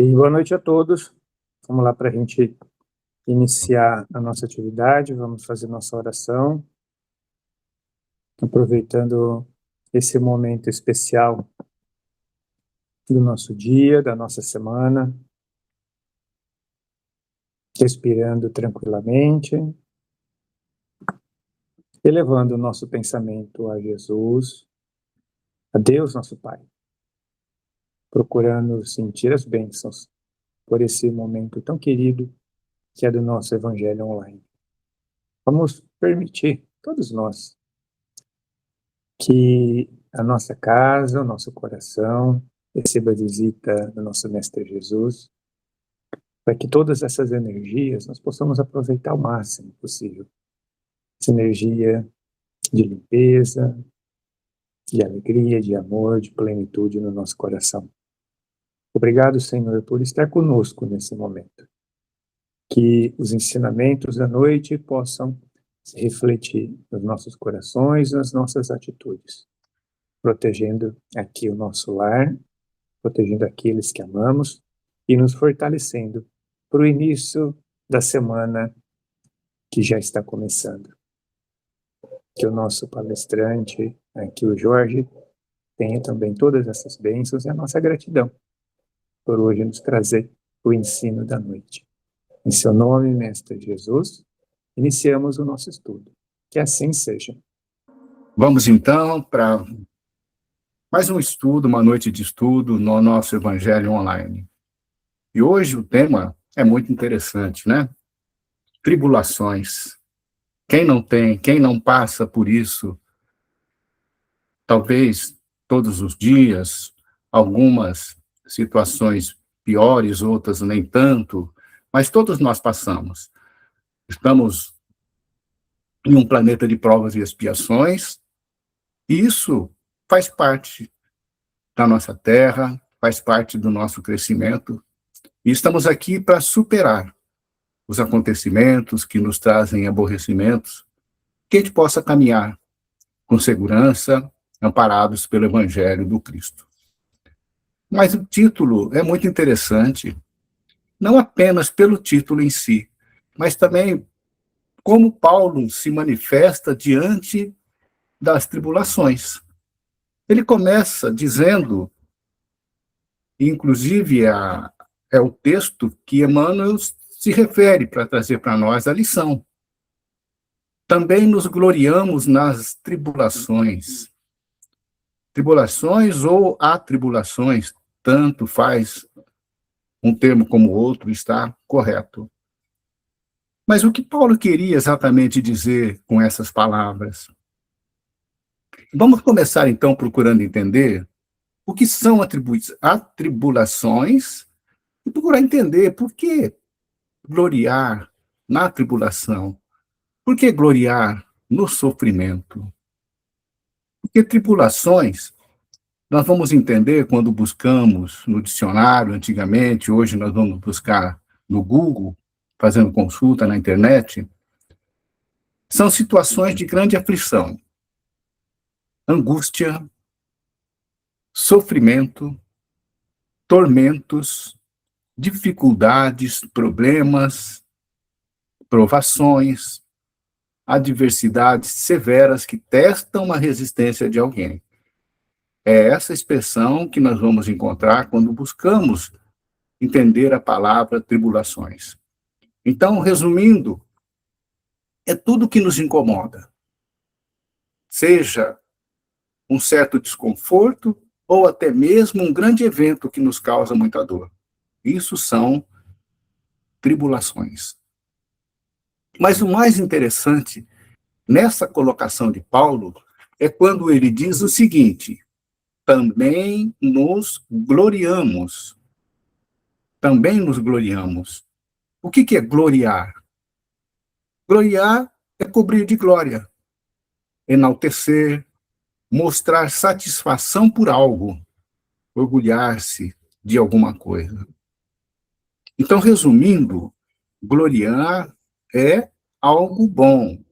E boa noite a todos. Vamos lá para a gente iniciar a nossa atividade, vamos fazer nossa oração, aproveitando esse momento especial do nosso dia, da nossa semana, respirando tranquilamente, elevando o nosso pensamento a Jesus, a Deus, nosso Pai, procurando sentir as bênçãos por esse momento tão querido que é do nosso Evangelho online. Vamos permitir, todos nós, que a nossa casa, o nosso coração, receba a visita do nosso Mestre Jesus, para que todas essas energias nós possamos aproveitar o máximo possível. Essa energia de limpeza, de alegria, de amor, de plenitude no nosso coração. Obrigado, Senhor, por estar conosco nesse momento. Que os ensinamentos da noite possam se refletir nos nossos corações, nas nossas atitudes, protegendo aqui o nosso lar, protegendo aqueles que amamos e nos fortalecendo para o início da semana que já está começando. Que o nosso palestrante, aqui o Jorge, tenha também todas essas bênçãos e a nossa gratidão por hoje nos trazer o ensino da noite. Em seu nome, Mestre Jesus, iniciamos o nosso estudo. Que assim seja. Vamos então para mais um estudo, uma noite de estudo no nosso Evangelho online. E hoje o tema é muito interessante, né? Tribulações. Quem não tem, quem não passa por isso, talvez todos os dias, algumas situações piores, outras nem tanto, mas todos nós passamos. Estamos em um planeta de provas e expiações, e isso faz parte da nossa terra, faz parte do nosso crescimento, e estamos aqui para superar os acontecimentos que nos trazem aborrecimentos, que a gente possa caminhar com segurança, amparados pelo Evangelho do Cristo. Mas o título é muito interessante, não apenas pelo título em si, mas também como Paulo se manifesta diante das tribulações. Ele começa dizendo, inclusive é o texto que Emmanuel se refere para trazer para nós a lição. Também nos gloriamos nas tribulações. Tribulações ou atribulações, tanto faz um termo como o outro, está correto. Mas o que Paulo queria exatamente dizer com essas palavras? Vamos começar, então, procurando entender o que são atribulações e procurar entender por que gloriar na tribulação. Por que gloriar no sofrimento? Porque tribulações, nós vamos entender quando buscamos no dicionário, antigamente, hoje nós vamos buscar no Google, fazendo consulta na internet, são situações de grande aflição, angústia, sofrimento, tormentos, dificuldades, problemas, provações, adversidades severas que testam a resistência de alguém. É essa expressão que nós vamos encontrar quando buscamos entender a palavra tribulações. Então, resumindo, é tudo que nos incomoda. Seja um certo desconforto ou até mesmo um grande evento que nos causa muita dor. Isso são tribulações. Mas o mais interessante nessa colocação de Paulo é quando ele diz o seguinte: também nos gloriamos. Também nos gloriamos. O que é gloriar? Gloriar é cobrir de glória, enaltecer, mostrar satisfação por algo, orgulhar-se de alguma coisa. Então, resumindo, gloriar é algo bom.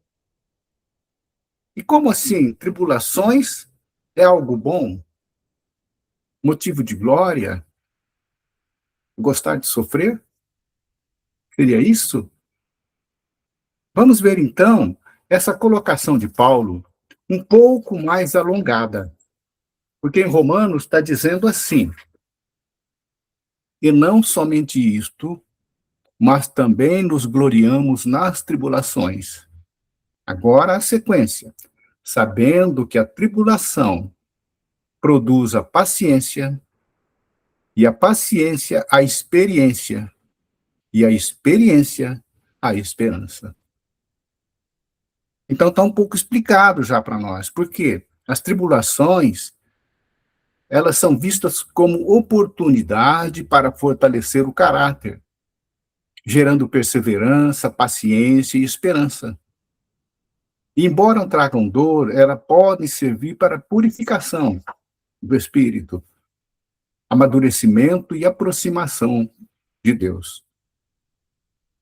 E como assim? Tribulações é algo bom? Motivo de glória? Gostar de sofrer? Seria isso? Vamos ver, então, essa colocação de Paulo um pouco mais alongada. Porque em Romanos está dizendo assim: e não somente isto, mas também nos gloriamos nas tribulações. Agora a sequência. Sabendo que a tribulação produz a paciência, e a paciência a experiência, e a experiência a esperança. Então está um pouco explicado já para nós, porque as tribulações, elas são vistas como oportunidade para fortalecer o caráter, gerando perseverança, paciência e esperança. E, embora tragam dor, elas podem servir para purificação do espírito, amadurecimento e aproximação de Deus.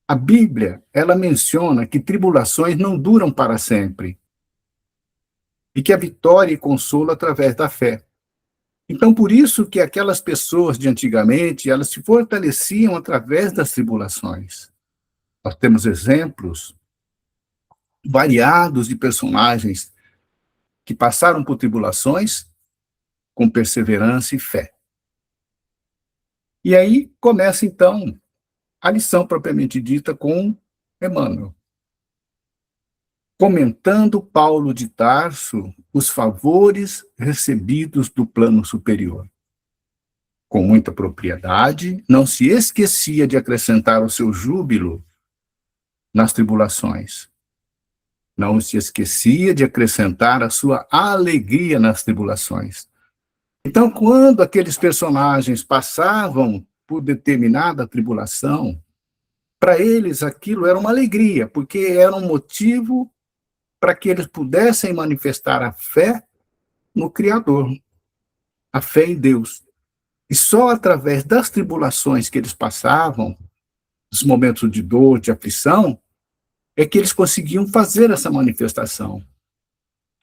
A Bíblia, ela menciona que tribulações não duram para sempre e que a vitória e consolo através da fé. Então, por isso que aquelas pessoas de antigamente, elas se fortaleciam através das tribulações. Nós temos exemplos variados de personagens que passaram por tribulações com perseverança e fé. E aí começa, então, a lição propriamente dita com Emmanuel. Comentando Paulo de Tarso os favores recebidos do plano superior. Com muita propriedade, não se esquecia de acrescentar o seu júbilo nas tribulações. Não se esquecia de acrescentar a sua alegria nas tribulações. Então, quando aqueles personagens passavam por determinada tribulação, para eles aquilo era uma alegria, porque era um motivo para que eles pudessem manifestar a fé no Criador, a fé em Deus. E só através das tribulações que eles passavam, dos momentos de dor, de aflição, é que eles conseguiam fazer essa manifestação.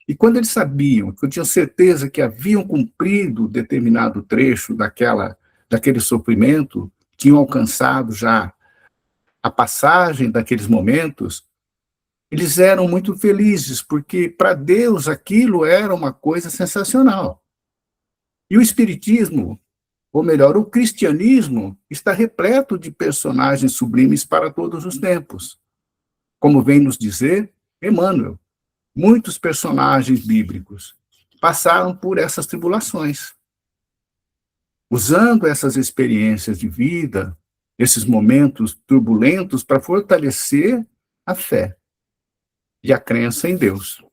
E quando eles sabiam, que eu tinha certeza que haviam cumprido determinado trecho daquele sofrimento, tinham alcançado já a passagem daqueles momentos, eles eram muito felizes, porque para Deus aquilo era uma coisa sensacional. E o Espiritismo, ou melhor, o cristianismo, está repleto de personagens sublimes para todos os tempos. Como vem nos dizer Emmanuel, muitos personagens bíblicos passaram por essas tribulações. Usando essas experiências de vida, esses momentos turbulentos, para fortalecer a fé e a crença em Deus.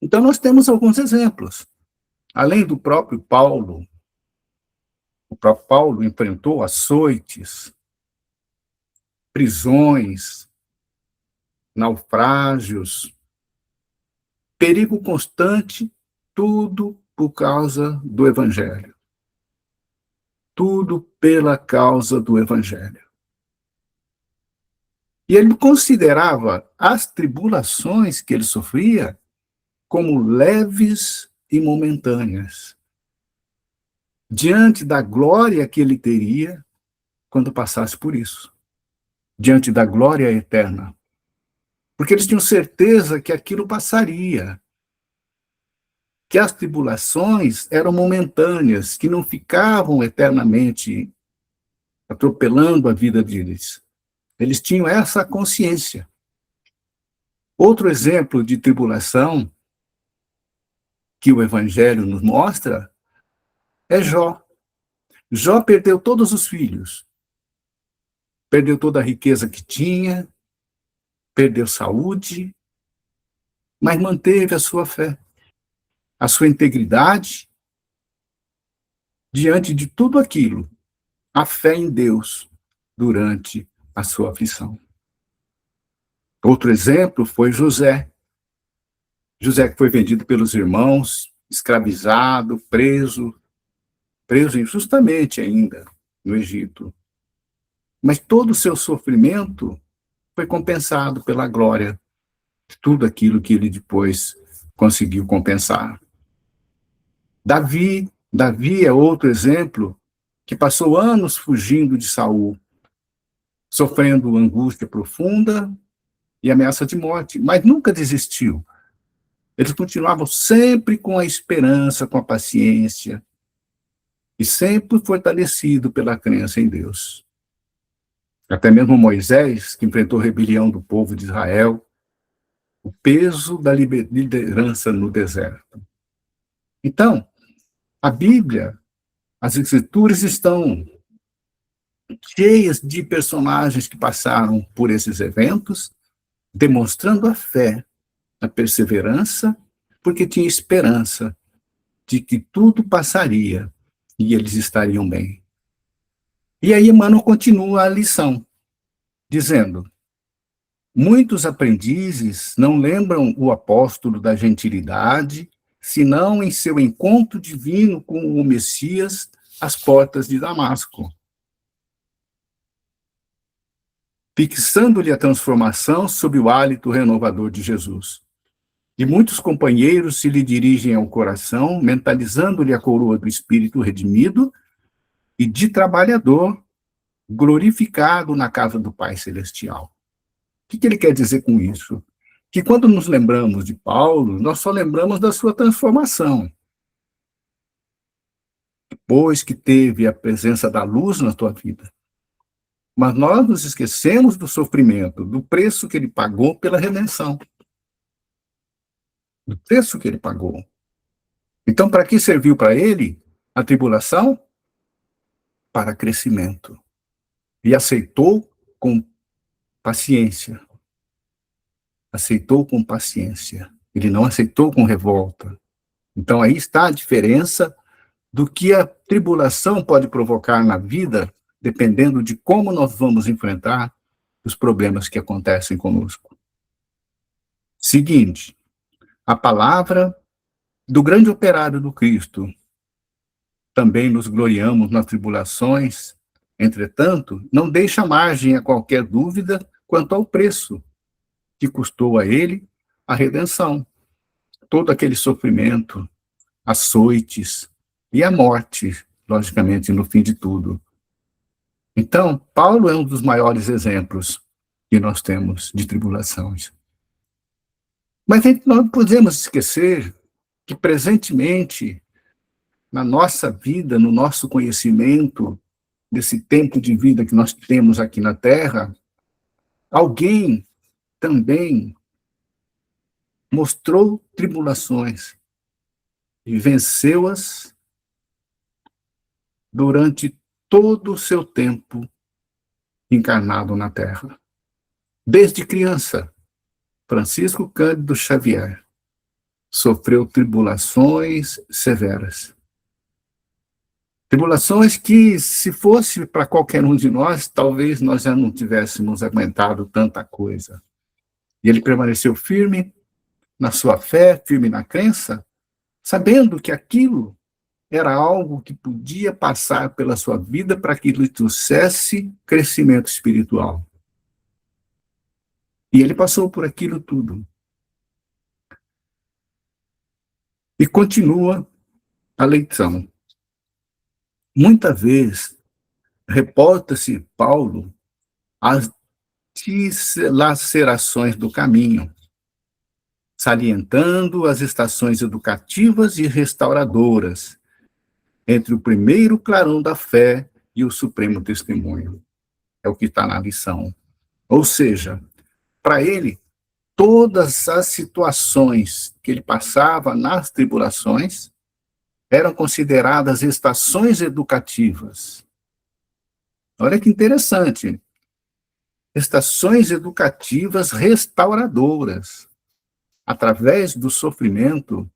Então, nós temos alguns exemplos. Além do próprio Paulo, o próprio Paulo enfrentou açoites, prisões, naufrágios, perigo constante, tudo por causa do Evangelho. Tudo pela causa do Evangelho. E ele considerava as tribulações que ele sofria como leves e momentâneas, diante da glória que ele teria quando passasse por isso, diante da glória eterna. Porque eles tinham certeza que aquilo passaria, que as tribulações eram momentâneas, que não ficavam eternamente atropelando a vida deles. Eles tinham essa consciência. Outro exemplo de tribulação que o Evangelho nos mostra é Jó. Jó perdeu todos os filhos, perdeu toda a riqueza que tinha, perdeu saúde, mas manteve a sua fé, a sua integridade diante de tudo aquilo, a fé em Deus durante a sua aflição. Outro exemplo foi José. José que foi vendido pelos irmãos, escravizado, preso injustamente ainda no Egito. Mas todo o seu sofrimento foi compensado pela glória de tudo aquilo que ele depois conseguiu compensar. Davi é outro exemplo que passou anos fugindo de Saul, sofrendo angústia profunda e ameaça de morte, mas nunca desistiu. Eles continuavam sempre com a esperança, com a paciência, e sempre fortalecido pela crença em Deus. Até mesmo Moisés, que enfrentou a rebelião do povo de Israel, o peso da liderança no deserto. Então, a Bíblia, as Escrituras estão cheias de personagens que passaram por esses eventos, demonstrando a fé, a perseverança, porque tinha esperança de que tudo passaria e eles estariam bem. E aí Emmanuel continua a lição, dizendo: muitos aprendizes não lembram o apóstolo da gentilidade, senão em seu encontro divino com o Messias às portas de Damasco, fixando-lhe a transformação sob o hálito renovador de Jesus. E muitos companheiros se lhe dirigem ao coração, mentalizando-lhe a coroa do Espírito redimido e de trabalhador glorificado na casa do Pai Celestial. O que ele quer dizer com isso? Que quando nos lembramos de Paulo, nós só lembramos da sua transformação. Depois que teve a presença da luz na tua vida. Mas nós nos esquecemos do sofrimento, do preço que ele pagou pela redenção. Do preço que ele pagou. Então, para que serviu para ele a tribulação? Para crescimento. E aceitou com paciência. Aceitou com paciência. Ele não aceitou com revolta. Então, aí está a diferença do que a tribulação pode provocar na vida, dependendo de como nós vamos enfrentar os problemas que acontecem conosco. Seguinte, a palavra do grande operário do Cristo. Também nos gloriamos nas tribulações, entretanto, não deixa margem a qualquer dúvida quanto ao preço que custou a ele a redenção. Todo aquele sofrimento, açoites e a morte, logicamente, no fim de tudo. Então, Paulo é um dos maiores exemplos que nós temos de tribulações. Mas nós não podemos esquecer que, presentemente, na nossa vida, no nosso conhecimento, desse tempo de vida que nós temos aqui na Terra, alguém também mostrou tribulações e venceu-as durante todo o seu tempo encarnado na Terra. Desde criança, Francisco Cândido Xavier sofreu tribulações severas. Tribulações que, se fosse para qualquer um de nós, talvez nós já não tivéssemos aguentado tanta coisa. E ele permaneceu firme na sua fé, firme na crença, sabendo que aquilo era algo que podia passar pela sua vida para que lhe trouxesse crescimento espiritual. E ele passou por aquilo tudo. E continua a leição. Muita vez, reporta-se Paulo às dilacerações do caminho, salientando as estações educativas e restauradoras, entre o primeiro clarão da fé e o supremo testemunho. É o que está na lição. Ou seja, para ele, todas as situações que ele passava nas tribulações eram consideradas estações educativas. Olha que interessante. Estações educativas restauradoras. Através do sofrimento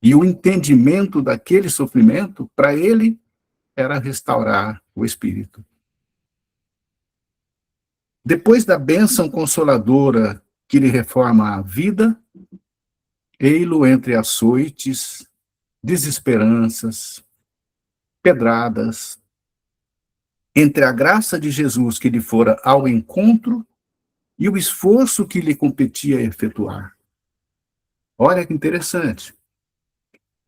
e o entendimento daquele sofrimento, para ele, era restaurar o espírito. Depois da bênção consoladora que lhe reforma a vida, ei-lo entre açoites, desesperanças, pedradas, entre a graça de Jesus que lhe fora ao encontro e o esforço que lhe competia efetuar. Olha que interessante.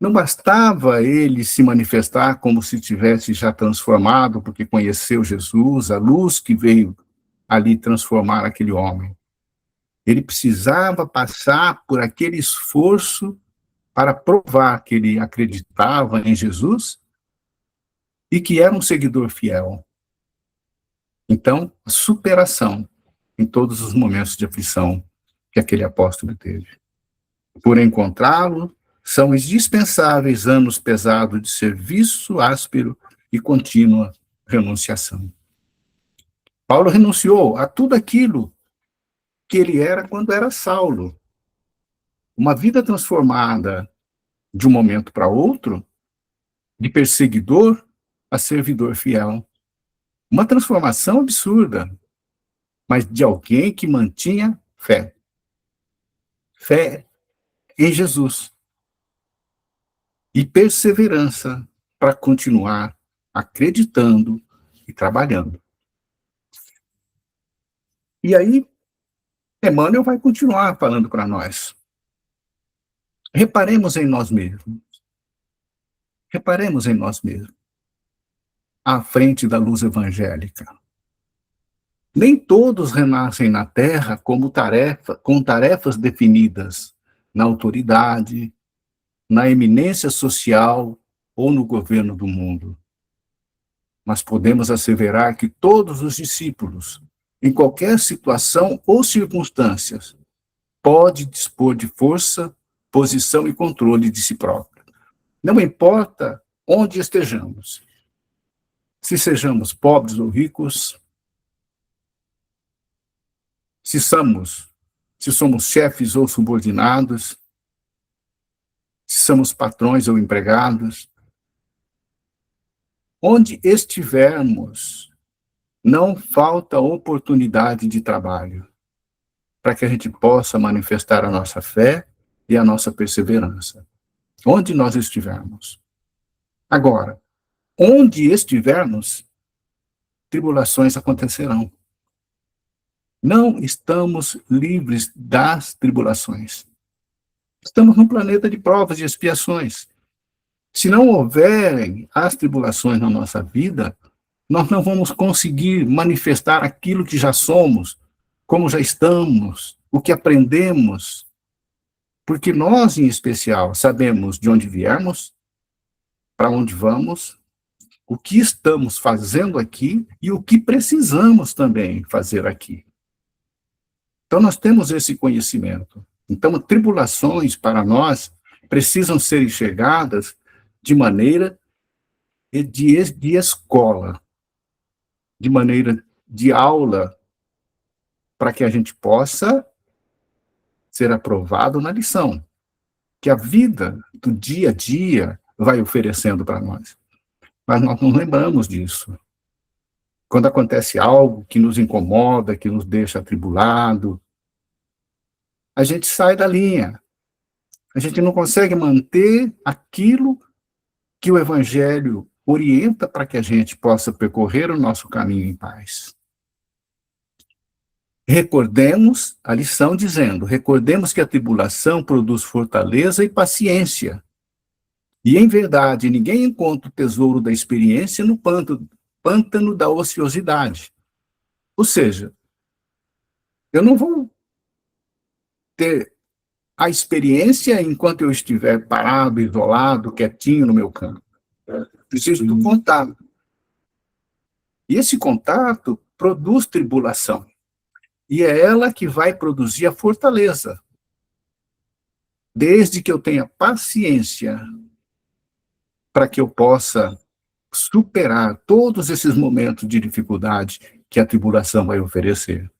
Não bastava ele se manifestar como se tivesse já transformado, porque conheceu Jesus, a luz que veio ali transformar aquele homem. Ele precisava passar por aquele esforço para provar que ele acreditava em Jesus e que era um seguidor fiel. Então, a superação em todos os momentos de aflição que aquele apóstolo teve. Por encontrá-lo, são indispensáveis anos pesados de serviço áspero e contínua renunciação. Paulo renunciou a tudo aquilo que ele era quando era Saulo. Uma vida transformada de um momento para outro, de perseguidor a servidor fiel. Uma transformação absurda, mas de alguém que mantinha fé. Fé em Jesus. E perseverança para continuar acreditando e trabalhando. E aí, Emmanuel vai continuar falando para nós. Reparemos em nós mesmos. Reparemos em nós mesmos. À frente da luz evangélica. Nem todos renascem na Terra com tarefas definidas na autoridade, na eminência social ou no governo do mundo. Mas podemos asseverar que todos os discípulos, em qualquer situação ou circunstâncias, pode dispor de força, posição e controle de si próprio. Não importa onde estejamos, se sejamos pobres ou ricos, se somos chefes ou subordinados, se somos patrões ou empregados, onde estivermos, não falta oportunidade de trabalho para que a gente possa manifestar a nossa fé e a nossa perseverança. Onde nós estivermos. Agora, onde estivermos, tribulações acontecerão. Não estamos livres das tribulações. Estamos num planeta de provas e expiações. Se não houverem as tribulações na nossa vida, nós não vamos conseguir manifestar aquilo que já somos, como já estamos, o que aprendemos, porque nós, em especial, sabemos de onde viemos, para onde vamos, o que estamos fazendo aqui e o que precisamos também fazer aqui. Então, nós temos esse conhecimento. Então, tribulações para nós precisam ser enxergadas de maneira de escola, de maneira de aula, para que a gente possa ser aprovado na lição, que a vida do dia a dia vai oferecendo para nós. Mas nós não lembramos disso. Quando acontece algo que nos incomoda, que nos deixa atribulado, a gente sai da linha. A gente não consegue manter aquilo que o Evangelho orienta para que a gente possa percorrer o nosso caminho em paz. Recordemos a lição dizendo, recordemos que a tribulação produz fortaleza e paciência. E, em verdade, ninguém encontra o tesouro da experiência no pântano da ociosidade. Ou seja, eu não vou ter a experiência enquanto eu estiver parado, isolado, quietinho no meu canto. Preciso do contato. E esse contato produz tribulação. E é ela que vai produzir a fortaleza. Desde que eu tenha paciência para que eu possa superar todos esses momentos de dificuldade que a tribulação vai oferecer.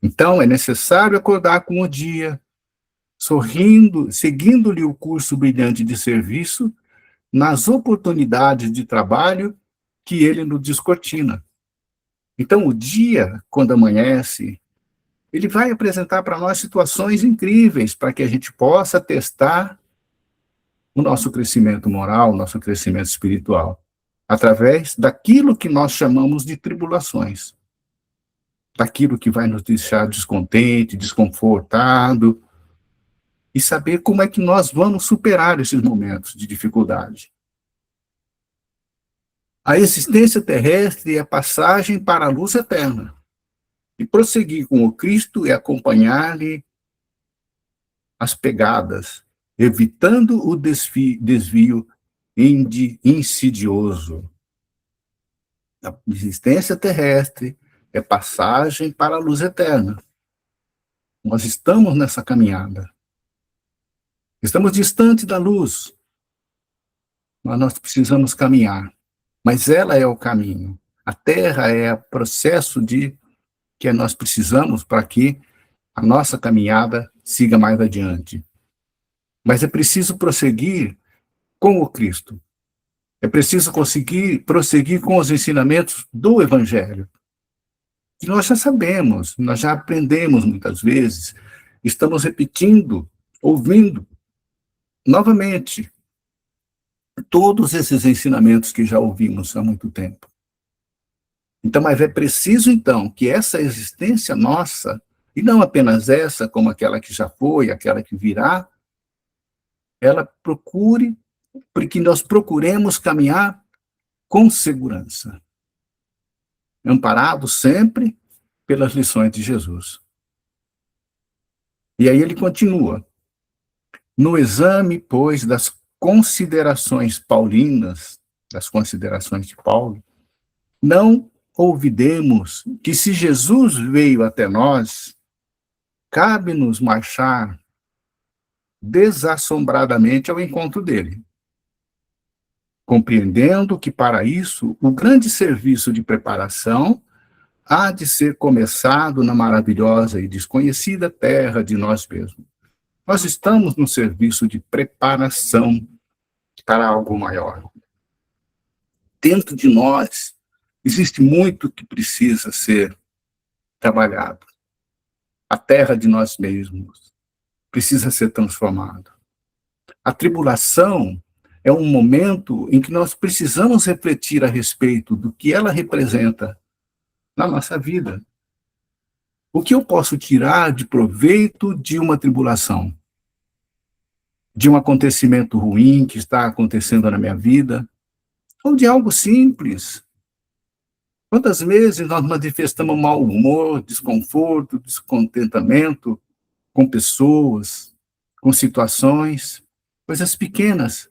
Então, é necessário acordar com o dia, sorrindo, seguindo-lhe o curso brilhante de serviço, nas oportunidades de trabalho que ele nos descortina. Então, o dia, quando amanhece, ele vai apresentar para nós situações incríveis para que a gente possa testar o nosso crescimento moral, o nosso crescimento espiritual, através daquilo que nós chamamos de tribulações, daquilo que vai nos deixar descontente, desconfortado, e saber como é que nós vamos superar esses momentos de dificuldade. A existência terrestre é a passagem para a luz eterna. E prosseguir com o Cristo é acompanhar-lhe as pegadas, evitando o desvio insidioso. A existência terrestre é passagem para a luz eterna. Nós estamos nessa caminhada. Estamos distante da luz, mas nós precisamos caminhar. Mas ela é o caminho. A Terra é o processo que nós precisamos para que a nossa caminhada siga mais adiante. Mas é preciso prosseguir com o Cristo. É preciso prosseguir com os ensinamentos do Evangelho. Que nós já sabemos, nós já aprendemos muitas vezes, estamos repetindo, ouvindo novamente todos esses ensinamentos que já ouvimos há muito tempo. Então, mas é preciso, então, que essa existência nossa, e não apenas essa, como aquela que já foi, aquela que virá, ela porque nós procuremos caminhar com segurança, amparados sempre pelas lições de Jesus. E aí ele continua. No exame, pois, das considerações paulinas, das considerações de Paulo, não olvidemos que se Jesus veio até nós, cabe-nos marchar desassombradamente ao encontro dele, compreendendo que para isso o grande serviço de preparação há de ser começado na maravilhosa e desconhecida terra de nós mesmos. Nós estamos no serviço de preparação para algo maior. Dentro de nós existe muito que precisa ser trabalhado. A terra de nós mesmos precisa ser transformada. A tribulação é um momento em que nós precisamos refletir a respeito do que ela representa na nossa vida. O que eu posso tirar de proveito de uma tribulação? De um acontecimento ruim que está acontecendo na minha vida? Ou de algo simples? Quantas vezes nós manifestamos mau humor, desconforto, descontentamento com pessoas, com situações, coisas pequenas.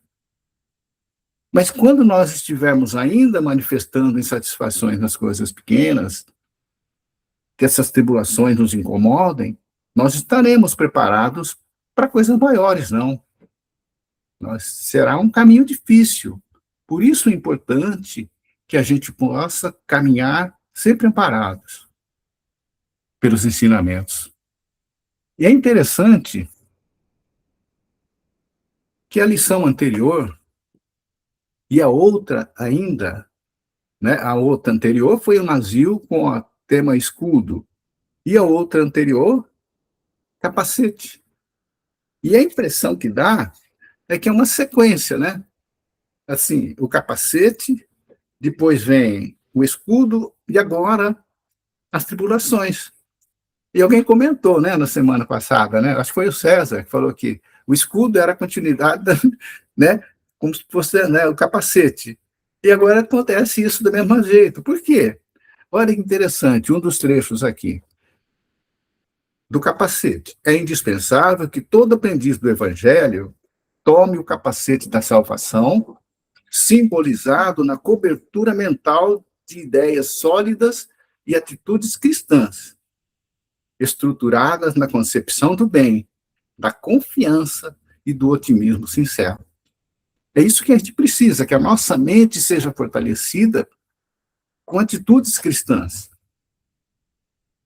Mas quando nós estivermos ainda manifestando insatisfações nas coisas pequenas, que essas tribulações nos incomodem, nós estaremos preparados para coisas maiores, não. Será um caminho difícil. Por isso é importante que a gente possa caminhar sempre amparados pelos ensinamentos. E é interessante que a lição anterior e a outra ainda, né, a outra anterior foi o navio com o tema escudo, e a outra anterior, capacete. E a impressão que dá é que é uma sequência, né? Assim, o capacete, depois vem o escudo, e agora as tribulações. E alguém comentou, né, na semana passada, né? Acho que foi o César que falou que o escudo era a continuidade, né, como se fosse, né, o capacete. E agora acontece isso do mesmo jeito. Por quê? Olha que interessante, um dos trechos aqui do capacete. É indispensável que todo aprendiz do Evangelho tome o capacete da salvação, simbolizado na cobertura mental de ideias sólidas e atitudes cristãs, estruturadas na concepção do bem, da confiança e do otimismo sincero. É isso que a gente precisa, que a nossa mente seja fortalecida com atitudes cristãs.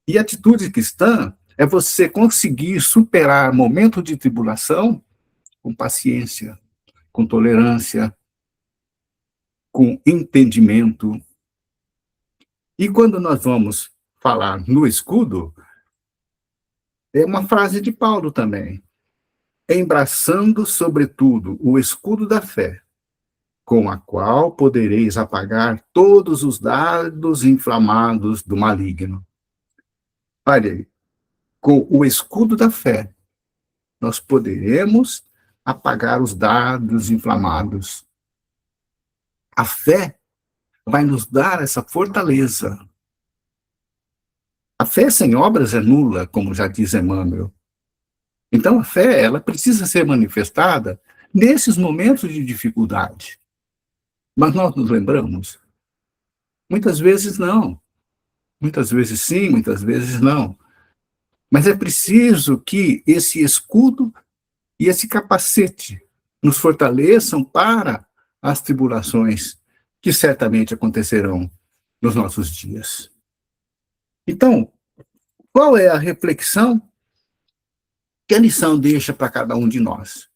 E atitude cristã é você conseguir superar momentos de tribulação com paciência, com tolerância, com entendimento. E quando nós vamos falar no escudo, é uma frase de Paulo também. Embraçando, sobretudo, o escudo da fé, com a qual podereis apagar todos os dardos inflamados do maligno. Olha aí, com o escudo da fé, nós poderemos apagar os dardos inflamados. A fé vai nos dar essa fortaleza. A fé sem obras é nula, como já diz Emmanuel. Então, a fé, ela precisa ser manifestada nesses momentos de dificuldade. Mas nós nos lembramos? Muitas vezes não. Muitas vezes sim, muitas vezes não. Mas é preciso que esse escudo e esse capacete nos fortaleçam para as tribulações que certamente acontecerão nos nossos dias. Então, qual é a reflexão que a lição deixa para cada um de nós?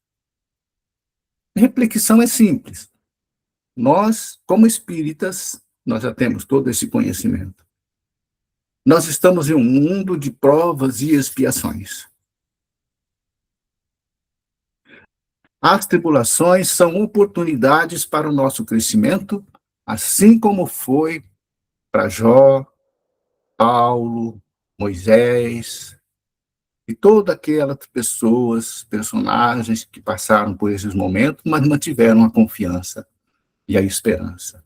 A reflexão é simples. Nós, como espíritas, nós já temos todo esse conhecimento. Nós estamos em um mundo de provas e expiações. As tribulações são oportunidades para o nosso crescimento, assim como foi para Jó, Paulo, Moisés e todas aquelas pessoas, personagens que passaram por esses momentos, mas mantiveram a confiança e a esperança.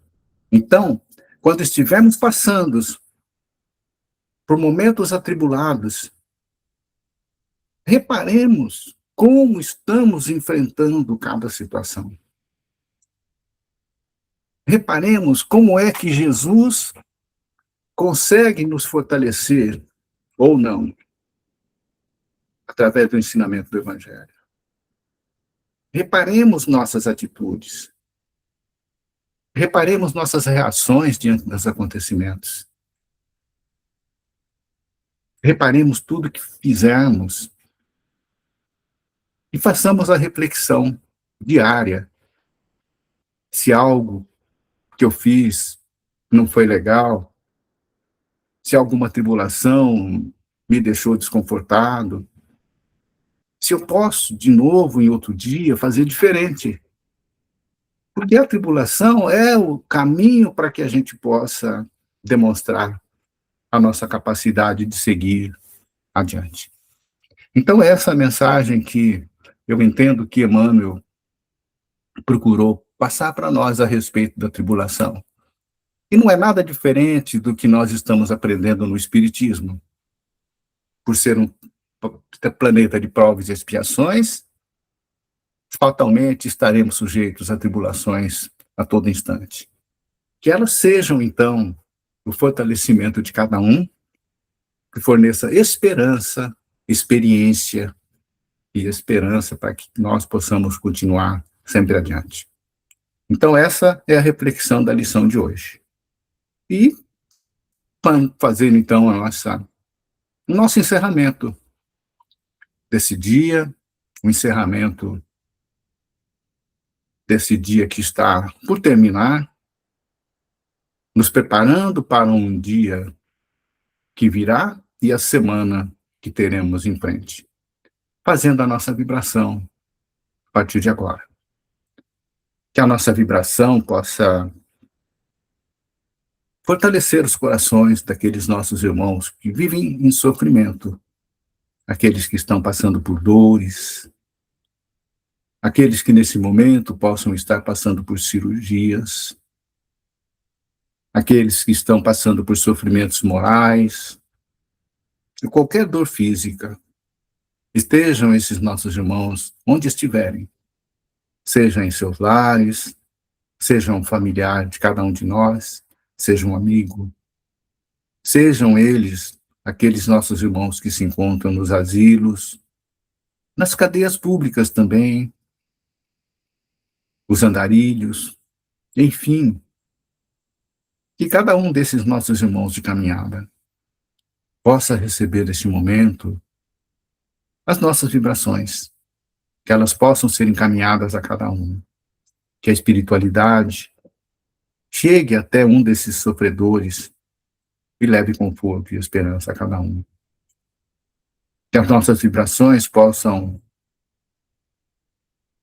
Então, quando estivermos passando por momentos atribulados, reparemos como estamos enfrentando cada situação. Reparemos como é que Jesus consegue nos fortalecer, ou não, através do ensinamento do Evangelho. Reparemos nossas atitudes. Reparemos nossas reações diante dos acontecimentos. Reparemos tudo que fizermos e façamos a reflexão diária. Se algo que eu fiz não foi legal, se alguma tribulação me deixou desconfortado, se eu posso, de novo, em outro dia, fazer diferente. Porque a tribulação é o caminho para que a gente possa demonstrar a nossa capacidade de seguir adiante. Então, essa mensagem que eu entendo que Emmanuel procurou passar para nós a respeito da tribulação. E não é nada diferente do que nós estamos aprendendo no Espiritismo. Por ser um planeta de provas e expiações, fatalmente estaremos sujeitos a tribulações a todo instante. Que elas sejam, então, o fortalecimento de cada um, que forneça esperança, experiência e esperança para que nós possamos continuar sempre adiante. Então, essa é a reflexão da lição de hoje. E vamos fazer, então, o nosso encerramento desse dia, o encerramento desse dia que está por terminar, nos preparando para um dia que virá e a semana que teremos em frente, fazendo a nossa vibração a partir de agora. Que a nossa vibração possa fortalecer os corações daqueles nossos irmãos que vivem em sofrimento, aqueles que estão passando por dores, aqueles que nesse momento possam estar passando por cirurgias, aqueles que estão passando por sofrimentos morais, e qualquer dor física. Estejam esses nossos irmãos onde estiverem, seja em seus lares, seja um familiar de cada um de nós, seja um amigo, sejam eles aqueles nossos irmãos que se encontram nos asilos, nas cadeias públicas também, os andarilhos, enfim, que cada um desses nossos irmãos de caminhada possa receber neste momento as nossas vibrações, que elas possam ser encaminhadas a cada um, que a espiritualidade chegue até um desses sofredores e leve conforto e esperança a cada um. Que as nossas vibrações possam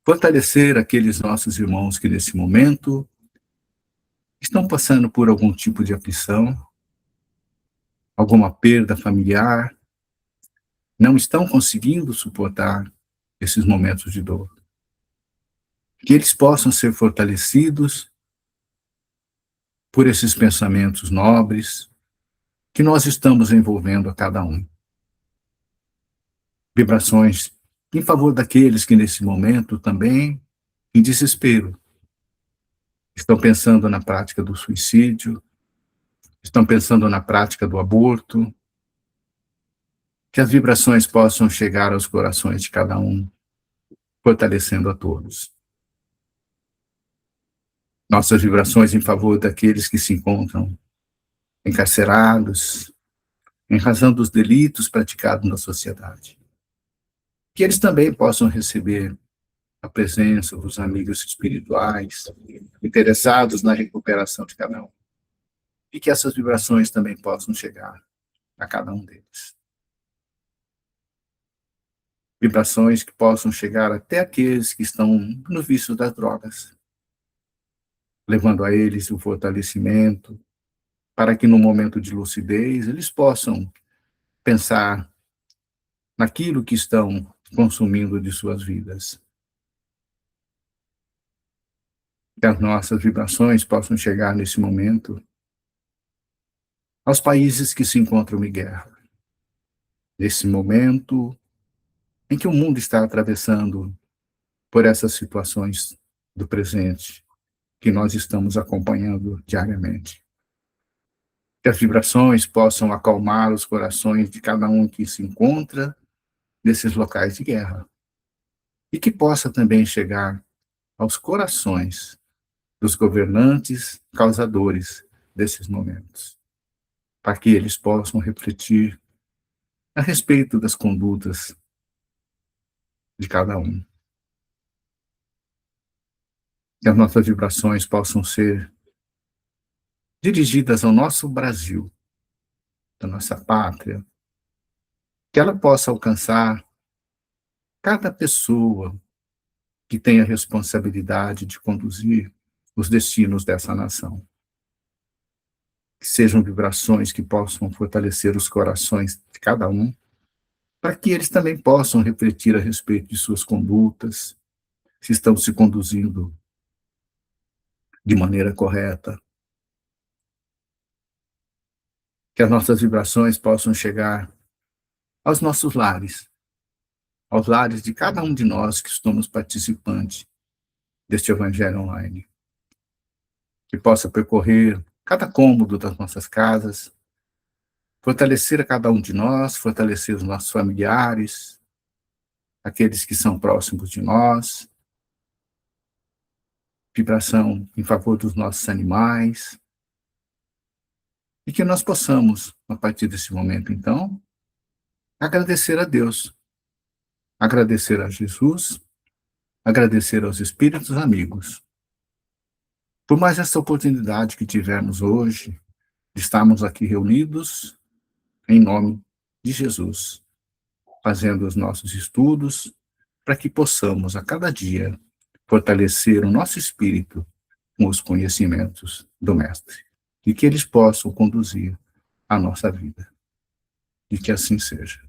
fortalecer aqueles nossos irmãos que nesse momento estão passando por algum tipo de aflição, alguma perda familiar, não estão conseguindo suportar esses momentos de dor. Que eles possam ser fortalecidos por esses pensamentos nobres que nós estamos envolvendo a cada um. Vibrações em favor daqueles que nesse momento também, em desespero, estão pensando na prática do suicídio, estão pensando na prática do aborto. Que as vibrações possam chegar aos corações de cada um, fortalecendo a todos. Nossas vibrações em favor daqueles que se encontram encarcerados, em razão dos delitos praticados na sociedade. Que eles também possam receber a presença dos amigos espirituais, interessados na recuperação de cada um. E que essas vibrações também possam chegar a cada um deles. Vibrações que possam chegar até aqueles que estão no vício das drogas, levando a eles o fortalecimento, para que no momento de lucidez eles possam pensar naquilo que estão consumindo de suas vidas. Que as nossas vibrações possam chegar nesse momento aos países que se encontram em guerra. Nesse momento em que o mundo está atravessando por essas situações do presente, que nós estamos acompanhando diariamente. Que as vibrações possam acalmar os corações de cada um que se encontra nesses locais de guerra. E que possa também chegar aos corações dos governantes causadores desses momentos, para que eles possam refletir a respeito das condutas de cada um. Que as nossas vibrações possam ser dirigidas ao nosso Brasil, da nossa pátria, que ela possa alcançar cada pessoa que tem a responsabilidade de conduzir os destinos dessa nação. Que sejam vibrações que possam fortalecer os corações de cada um, para que eles também possam refletir a respeito de suas condutas, se estão se conduzindo de maneira correta. Que as nossas vibrações possam chegar aos nossos lares, aos lares de cada um de nós que estamos participantes deste Evangelho online. Que possa percorrer cada cômodo das nossas casas, fortalecer a cada um de nós, fortalecer os nossos familiares, aqueles que são próximos de nós, vibração em favor dos nossos animais, e que nós possamos, a partir desse momento, então, agradecer a Deus, agradecer a Jesus, agradecer aos espíritos amigos, por mais essa oportunidade que tivermos hoje, de estarmos aqui reunidos, em nome de Jesus, fazendo os nossos estudos, para que possamos, a cada dia, fortalecer o nosso espírito com os conhecimentos do Mestre, e que eles possam conduzir a nossa vida. E que assim seja.